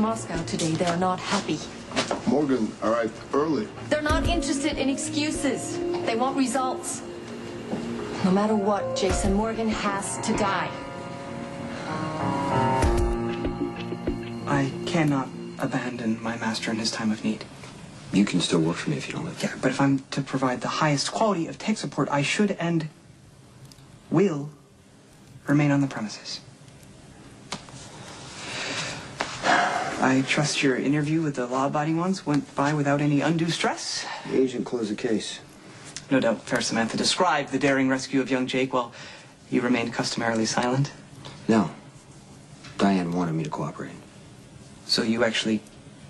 Moscow today. They're not happy. Morgan arrived early. They're not interested in excuses. They want results. No matter what, Jason Morgan has to die. I cannot abandon my master in his time of need. You can still work for me if you don't live there. Yeah, but if I'm to provide the highest quality of tech support, I should and will remain on the premises. I trust your interview with the law-abiding ones went by without any undue stress? The agent closed the case. No doubt Fair Samantha described the daring rescue of young Jake while you remained customarily silent. No. Diane wanted me to cooperate. So you actually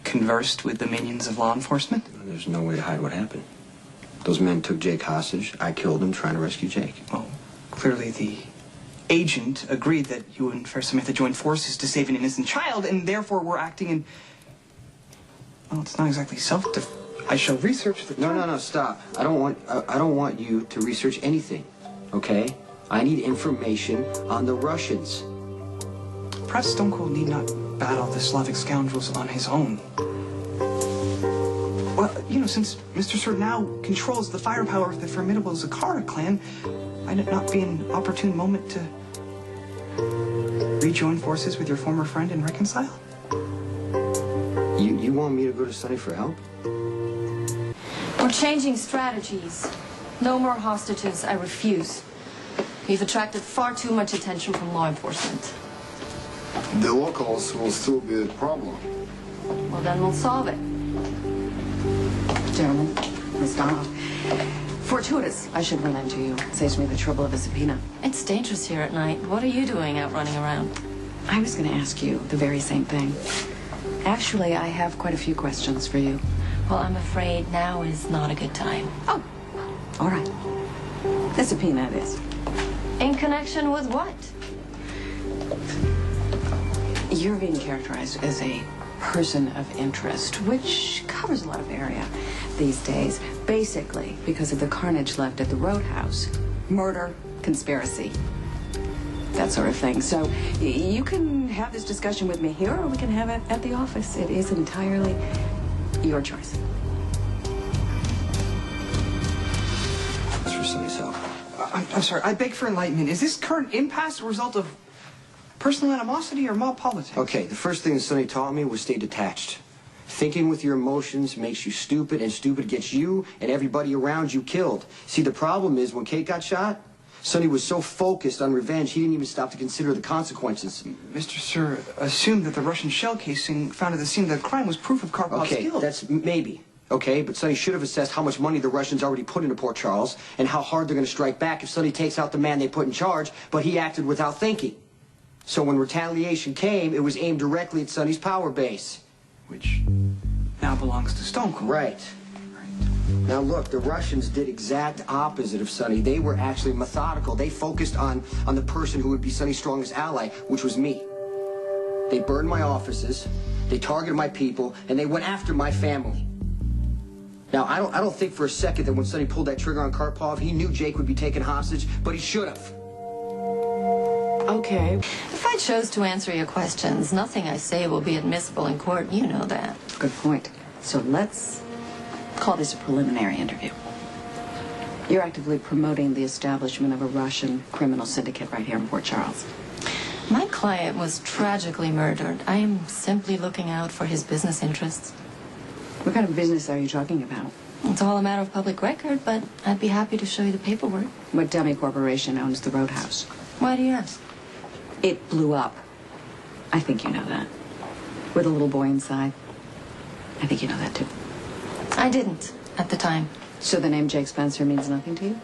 conversed with the minions of law enforcement? There's no way to hide what happened. Those men took Jake hostage. I killed him trying to rescue Jake. Well, clearly the agent agreed that you and Fair Samantha joined forces to save an innocent child, and therefore were acting in... Well, it's not exactly self-defense. I shall research the... No, stop. I don't want you to research anything, okay? I need information on the Russians. Perhaps Stone Cold need not battle the Slavic scoundrels on his own. Well, you know, since Mr. Sir now controls the firepower of the formidable Zakara clan, might it not be an opportune moment to rejoin forces with your former friend and reconcile? You want me to go to Sunny for help? We're changing strategies. No more hostages. I refuse. We've attracted far too much attention from law enforcement. The locals will still be a problem. Well, then we'll solve it. Gentlemen, Miss Donald. Fortuitous, I should run into you. Saves me the trouble of a subpoena. It's dangerous here at night. What are you doing out running around? I was going to ask you the very same thing. Actually, I have quite a few questions for you. Well, I'm afraid now is not a good time. Oh, all right. The subpoena it is. In connection with what? You're being characterized as a person of interest, which covers a lot of area these days, basically because of the carnage left at the Roadhouse. Murder, conspiracy, that sort of thing. So you can have this discussion with me here, or we can have it at the office. It is entirely your choice. Thanks for Sunny's help. I'm sorry, I beg for enlightenment. Is this current impasse a result of personal animosity or mob politics? Okay, the first thing that Sunny taught me was stay detached. Thinking with your emotions makes you stupid, and stupid gets you and everybody around you killed. See, the problem is when Kate got shot, Sunny was so focused on revenge, he didn't even stop to consider the consequences. Mr. Sir assumed that the Russian shell casing found at the scene of the crime was proof of Karpov's guilt. Okay, that's maybe. Okay, but Sunny should have assessed how much money the Russians already put into Port Charles and how hard they're going to strike back if Sunny takes out the man they put in charge, but he acted without thinking. So when retaliation came, it was aimed directly at Sunny's power base. Which now belongs to Stone Cold. Right. Now look, the Russians did exact opposite of Sunny. They were actually methodical. They focused on the person who would be Sunny's strongest ally, which was me. They burned my offices, they targeted my people, and they went after my family. Now, I don't think for a second that when Sunny pulled that trigger on Karpov, he knew Jake would be taken hostage, but he should have. Okay. If I chose to answer your questions, nothing I say will be admissible in court. You know that. Good point. So let's call this a preliminary interview. You're actively promoting the establishment of a Russian criminal syndicate right here in Port Charles. My client was tragically murdered. I am simply looking out for his business interests. What kind of business are you talking about? It's all a matter of public record, but I'd be happy to show you the paperwork. What dummy corporation owns the Roadhouse? Why do you ask? It blew up. I think you know that. With a little boy inside. I think you know that, too. I didn't at the time. So the name Jake Spencer means nothing to you?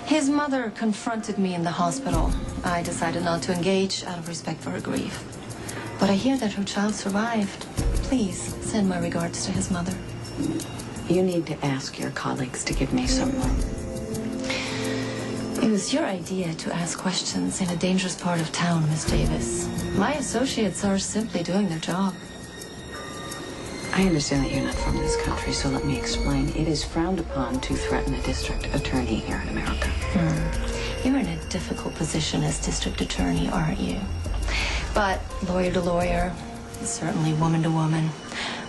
His mother confronted me in the hospital. I decided not to engage out of respect for her grief. But I hear that her child survived. Please send my regards to his mother. You need to ask your colleagues to give me some room. It was your idea to ask questions in a dangerous part of town, Miss Davis. My associates are simply doing their job. I understand that you're not from this country, so let me explain. It is frowned upon to threaten a district attorney here in America. You're in a difficult position as district attorney, aren't you? But lawyer to lawyer, certainly woman to woman.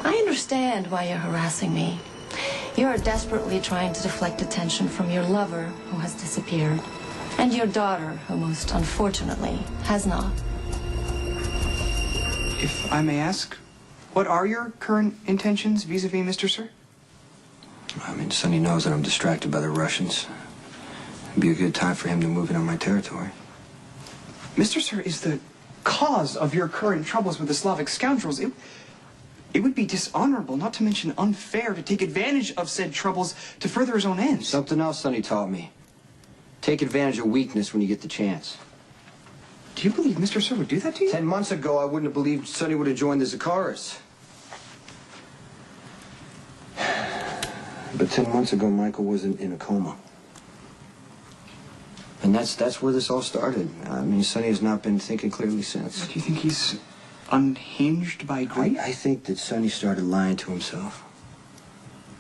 I understand why you're harassing me. You're desperately trying to deflect attention from your lover, who has disappeared, and your daughter, who most unfortunately has not. If I may ask, what are your current intentions vis-a-vis Mr. Sir? I mean, Sonny knows that I'm distracted by the Russians. It'd be a good time for him to move in on my territory. Mr. Sir is the cause of your current troubles with the Slavic scoundrels. It would be dishonorable, not to mention unfair, to take advantage of said troubles to further his own ends. Something else Sonny taught me. Take advantage of weakness when you get the chance. Do you believe Mr. Sir would do that to you? 10 months ago, I wouldn't have believed Sonny would have joined the Zakaras. But 10 months ago, Michael was in a coma. And that's where this all started. I mean, Sonny has not been thinking clearly since. Do you think he's unhinged by grief? I think that Sonny started lying to himself.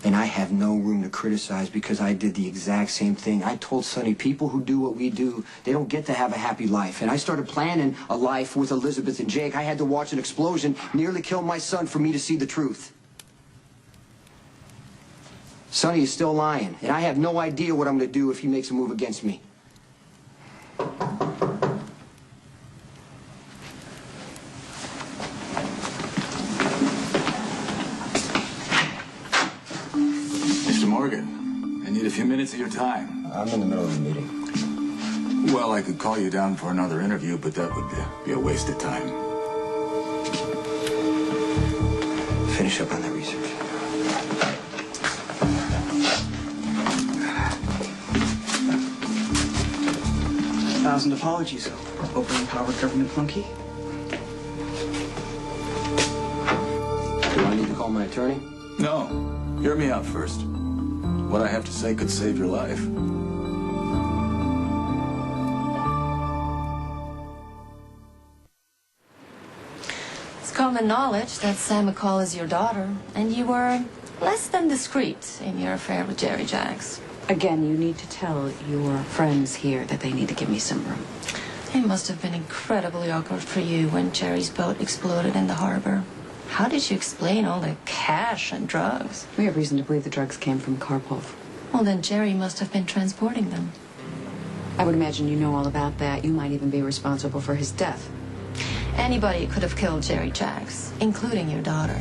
And I have no room to criticize because I did the exact same thing. I told Sonny, people who do what we do, they don't get to have a happy life. And I started planning a life with Elizabeth and Jake. I had to watch an explosion nearly kill my son for me to see the truth. Sonny is still lying, and I have no idea what I'm going to do if he makes a move against me. Mr. Morgan, I need a few minutes of your time. I'm in the middle of a meeting. Well, I could call you down for another interview, but that would be a waste of time. Finish up on that research. Thousand apologies, overempowered government monkey. Do I need to call my attorney? No. Hear me out first. What I have to say could save your life. It's common knowledge that Sam McCall is your daughter, and you were less than discreet in your affair with Jerry Jacks. Again, you need to tell your friends here that they need to give me some room. It must have been incredibly awkward for you when Jerry's boat exploded in the harbor. How did you explain all the cash and drugs? We have reason to believe the drugs came from Karpov. Well, then Jerry must have been transporting them. I would imagine you know all about that. You might even be responsible for his death. Anybody could have killed Jerry Jacks, including your daughter.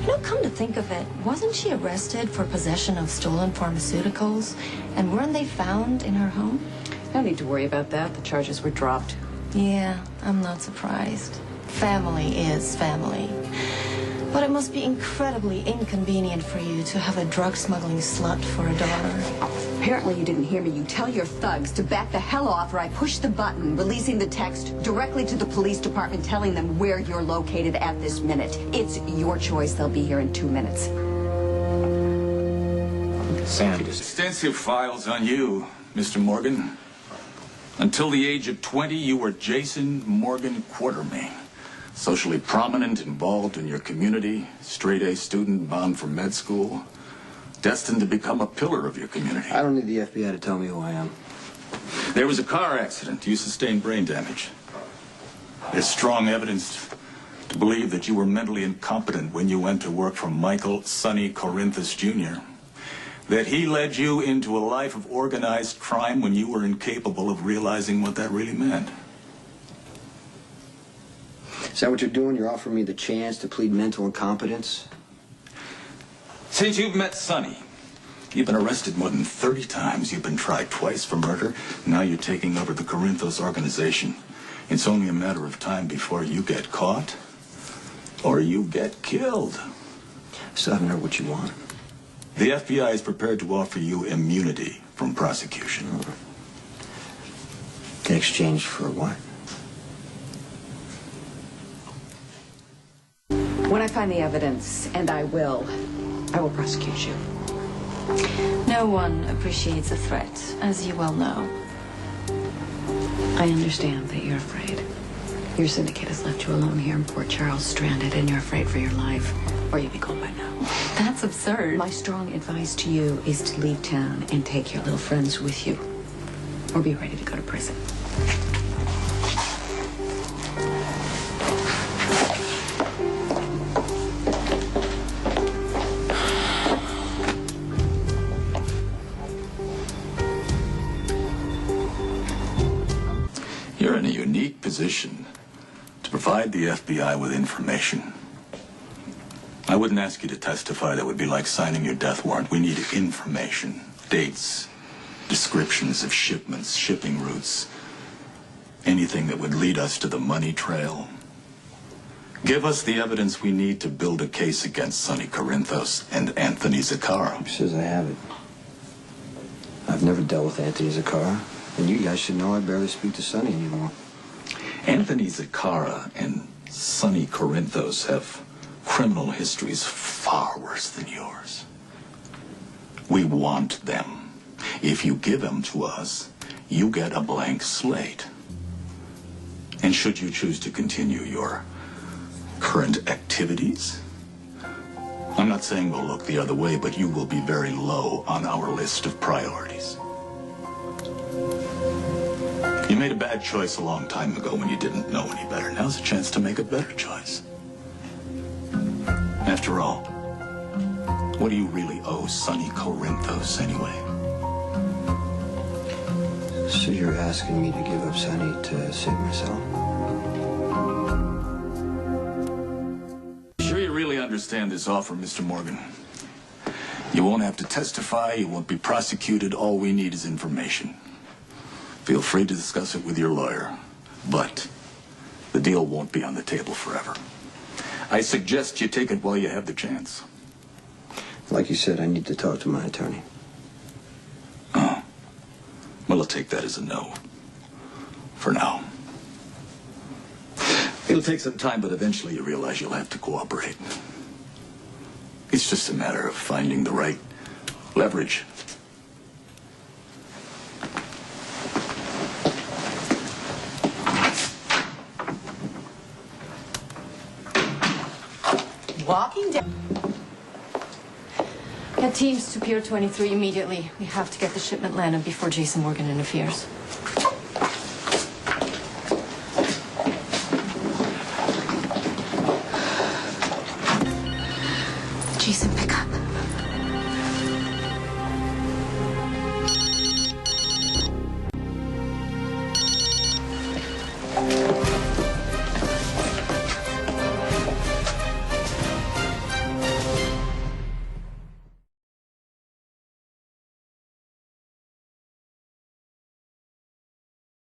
You know, come to think of it, wasn't she arrested for possession of stolen pharmaceuticals? And weren't they found in her home? No need to worry about that. The charges were dropped. Yeah, I'm not surprised. Family is family. But it must be incredibly inconvenient for you to have a drug-smuggling slut for a daughter. Apparently you didn't hear me. You tell your thugs to back the hell off or I push the button, releasing the text directly to the police department telling them where you're located at this minute. It's your choice. They'll be here in 2 minutes. Sam, extensive files on you, Mr. Morgan. Until the age of 20, you were Jason Morgan Quartermain. Socially prominent, involved in your community, straight-A student bound for med school, destined to become a pillar of your community. I don't need the FBI to tell me who I am. There was a car accident. You sustained brain damage. There's strong evidence to believe that you were mentally incompetent when you went to work for Michael Sonny Corinthus Jr., that he led you into a life of organized crime when you were incapable of realizing what that really meant. Is that what you're doing? You're offering me the chance to plead mental incompetence? Since you've met Sonny, you've been arrested more than 30 times. You've been tried twice for murder. Now you're taking over the Corinthos organization. It's only a matter of time before you get caught or you get killed. Still haven't heard what you want. The FBI is prepared to offer you immunity from prosecution. In exchange for what? When I find the evidence, and I will prosecute you. No one appreciates a threat, as you well know. I understand that you're afraid. Your syndicate has left you alone here in Port Charles, stranded, and you're afraid for your life. Or you'd be gone by now. That's absurd. My strong advice to you is to leave town and take your little friends with you. Or be ready to go to prison. You're in a unique position to provide the FBI with information. I wouldn't ask you to testify. That would be like signing your death warrant. We need information, dates, descriptions of shipments, shipping routes, anything that would lead us to the money trail. Give us the evidence we need to build a case against Sonny Corinthos and Anthony Zaccaro. Who says I have it? I've never dealt with Anthony Zaccaro. And you guys should know I barely speak to Sonny anymore. Anthony Zaccaro and Sonny Corinthos have criminal histories far worse than yours. We want them. If you give them to us, you get a blank slate. And should you choose to continue your current activities, I'm not saying we'll look the other way, but you will be very low on our list of priorities. You made a bad choice a long time ago when you didn't know any better. Now's a chance to make a better choice. After all, what do you really owe Sonny Corinthos anyway? So you're asking me to give up Sonny to save myself? Sure you really understand this offer, Mr. Morgan? You won't have to testify, you won't be prosecuted, all we need is information. Feel free to discuss it with your lawyer, but the deal won't be on the table forever. I suggest you take it while you have the chance. Like you said, I need to talk to my attorney. Oh. Well, I'll take that as a no. For now. It'll take some time, but eventually you realize you'll have to cooperate. It's just a matter of finding the right leverage. Walking down. Get teams to Pier 23 immediately. We have to get the shipment landed before JaSam Morgan interferes.